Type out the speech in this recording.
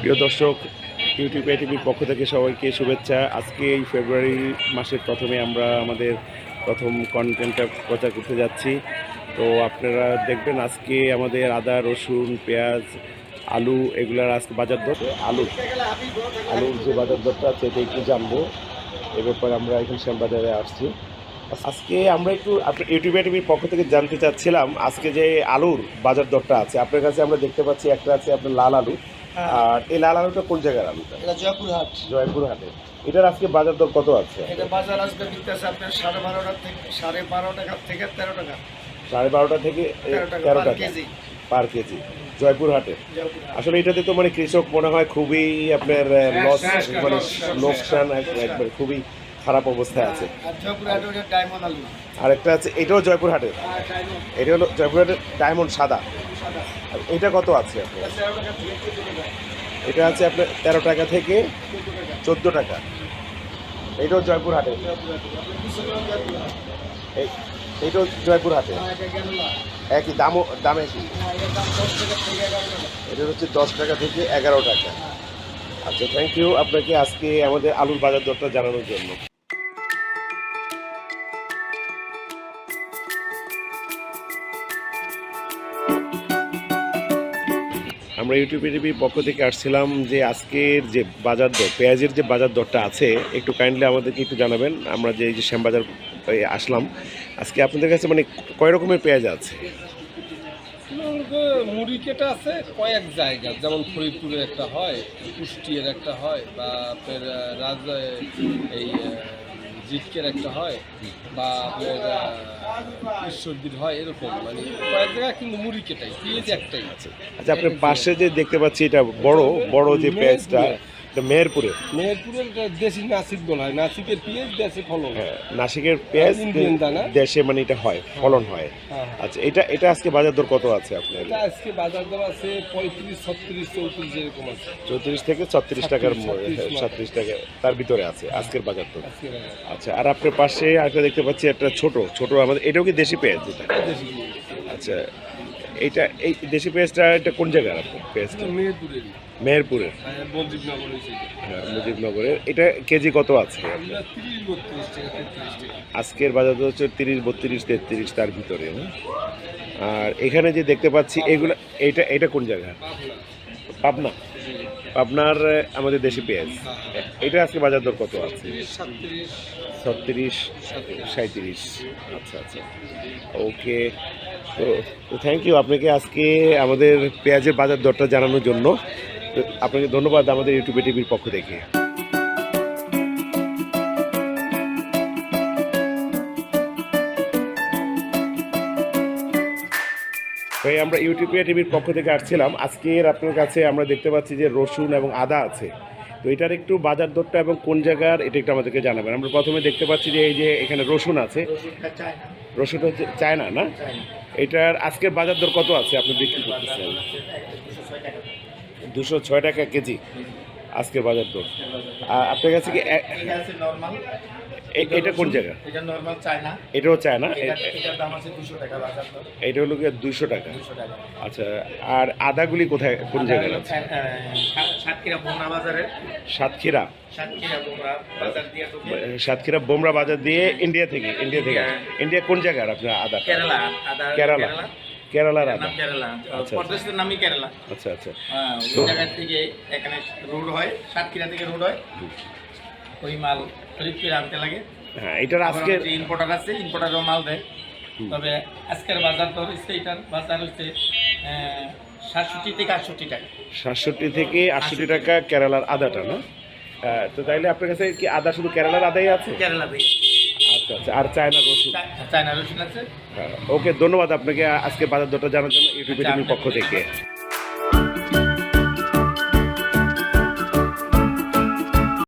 প্রিয় দর্শক, ইউটিউব টিভির পক্ষ থেকে সবাইকে শুভেচ্ছা। আজকে এই ফেব্রুয়ারি মাসের প্রথমে আমরা আমাদের প্রথম কন্টেন্টটা প্রচার করতে যাচ্ছি। তো আপনারা দেখবেন আজকে আমাদের আদা, রসুন, পেঁয়াজ, আলু এগুলার আজকে বাজার দর। আলুর যে বাজার দরটা আছে এটা একটু জানবো। এ ব্যাপারে আমরা এখানে শ্যামবাজারে আসছি। আজকে আমরা একটু আপনার ইউটিউব টিভির পক্ষ থেকে জানতে চাচ্ছিলাম আজকে যে আলুর বাজার দরটা আছে আপনার কাছে। আমরা দেখতে পাচ্ছি একটা আছে আপনার লাল আলু। আর এই লাল আলুটা কোন জায়গার আলুটা? এটা জয়পুরহাট। জয়পুরহাটে। এটার আজকে বাজার দর কত আছে? এটা বাজার আজকে বিকতেছে আপনার 12.5 থেকে 12.5 টাকা থেকে 13 টাকা। 12.5 থেকে 13 টাকা পার কেজি জয়পুরহাটে। আসলে এটাতে তো মানে কৃষক মনে হয় খুবই আপনার লস, মানে লোকসান, একবার খুবই খারাপ অবস্থায় আছে। আর একটা আছে, এটাও জয়পুরহাটের। এটা হলো জয়পুরহাটের ডায়মন্ড সাদা। আর এটা কত আছে আপনার? এটা আছে আপনার 13 টাকা থেকে 14 টাকা। এটাও জয়পুরহাটে। এইটাও জয়পুরহাটে একই দাম একই। এটা হচ্ছে 10 টাকা থেকে 11 টাকা। আচ্ছা, থ্যাংক ইউ আপনাকে আজকে আমাদের আলুর বাজার দরটা জানানোর জন্য। আমরা ইউটিউব টিভির পক্ষ থেকে আসছিলাম যে আজকের যে বাজার দর, পেঁয়াজের যে বাজার দরটা আছে একটু কাইন্ডলি আমাদেরকে একটু জানাবেন। আমরা যে এই যে শ্যামবাজার আসলাম আজকে, আপনাদের কাছে মানে কয় রকমের পেঁয়াজ আছে? মুড়ি কেটা আছে কয়েক জায়গা, যেমন ফরিদপুরের একটা হয়, কুষ্টিয়ার একটা হয়, বা আপনার এই জিটকের একটা হয়, বা আপনার ঈশ্বরদীর হয়, এরকম মানে কয়েক জায়গায়, কিন্তু মুড়ি কেটাই পেঁয়াজ একটাই আছে। আচ্ছা, আপনার পাশে যে দেখতে পাচ্ছি এটা বড় বড় যে পেঁয়াজটা, মেহেরপুরের দেশি নাসিক বলা হয়। নাসিকের পেঁয়াজ দেশে ফলন। নাসিকের পেঁয়াজ ইন্ডিয়ান দানা দেশে মানে এটা হয়, ফলন হয়। আচ্ছা, এটা আজকে বাজার দর কত আছে আপনার? এটা আজকে বাজার দর আছে 35, 36, 34 যেরকম আছে। 34 থেকে 36 টাকার, 37 টাকা তার ভিতরে আছে আজকের বাজার দর। আচ্ছা, আর আপনার পাশে একটা দেখতে পাচ্ছি একটা ছোট আমাদের, এটাও কি দেশি পেঁয়াজ? এটা আচ্ছা, এইটা এই দেশি পেঁয়াজটা এটা কোন জায়গার আপনার পেঁয়াজটা? মেহেরপুরের। হ্যাঁ, মুজিবনগরের। এটা কেজি কত আছে আজকের বাজার দর? হচ্ছে 30, 32, 33 তার ভিতরে। আর এখানে যে দেখতে পাচ্ছি এগুলো, এটা কোন জায়গা? পাবনা। পাবনার আমাদের দেশি পেঁয়াজ। এটা আজকে বাজার দর কত আছে? 36, 37। আচ্ছা আচ্ছা, ওকে। তো থ্যাংক ইউ আপনাকে আজকে আমাদের পেঁয়াজের বাজার দরটা জানানোর জন্য। আপনাকে ধন্যবাদ আমাদের ইউটিউব টিভির পক্ষ থেকে। ভাই, আমরা ইউটিউব টিভির পক্ষ থেকে আসছিলাম। আজকের আপনার কাছে আমরা দেখতে পাচ্ছি যে রসুন এবং আদা আছে। তো এটার একটু বাজার দরটা এবং কোন জায়গার এটা একটু আমাদেরকে জানাবেন। আমরা প্রথমে দেখতে পাচ্ছি যে এই যে এখানে রসুন আছে। রসুনটা হচ্ছে চায়না না? এটার আজকের বাজার দর কত আছে আপনি বিক্রি করতেছেন? 206 টাকা কেজি আজকের বাজার দর। আপনার কাছে কি এটা কোন জায়গা? এটা নরমাল চায়না। এটাও চায়না। এটার দাম আছে 200 টাকা বাজার দর। এটা হলো গিয়ে 200 টাকা। 200 টাকা। আচ্ছা, আর আদাগুলি কোথায়, কোন জায়গায় আছে? সাতক্ষীরা বোমরা বাজারে। সাতক্ষীরা বোমরা বাজার দিয়ে ঢুকে। সাতক্ষীরা বোমরা বাজার দিয়ে ইন্ডিয়া থেকে ইন্ডিয়া কোন জায়গার আপনার আদা? কেরালা। কেরালার আদা। কেরালা। আচ্ছা, প্রদেশের নামই কেরালা। আচ্ছা আচ্ছা। ওই জায়গা থেকে এখানে রোড হয়, সাতক্ষীরা থেকে রোড হয়। ওই মাল ফরিদপুরে আনতে লাগে। হ্যাঁ, এটার আজকের ইম্পোর্টার আছে, ইম্পোর্টারও মাল দেয়। তবে আজকের বাজার দর হচ্ছে, এটার বাজার হচ্ছে 67 থেকে 68 টাকা। 67 থেকে 68 টাকা কেরালার আদাটা না? তো তাইলে আপনার কাছে কি আদা শুধু কেরালার আদাই আছে? কেরালা থেকে। আচ্ছা আচ্ছা, আর চায়না রসুন? চায়না রসুন আছে। ওকে, ধন্যবাদ আপনাকে আজকে বাজার দরটা জানার জন্য ইউটিউব টিভির পক্ষ থেকে।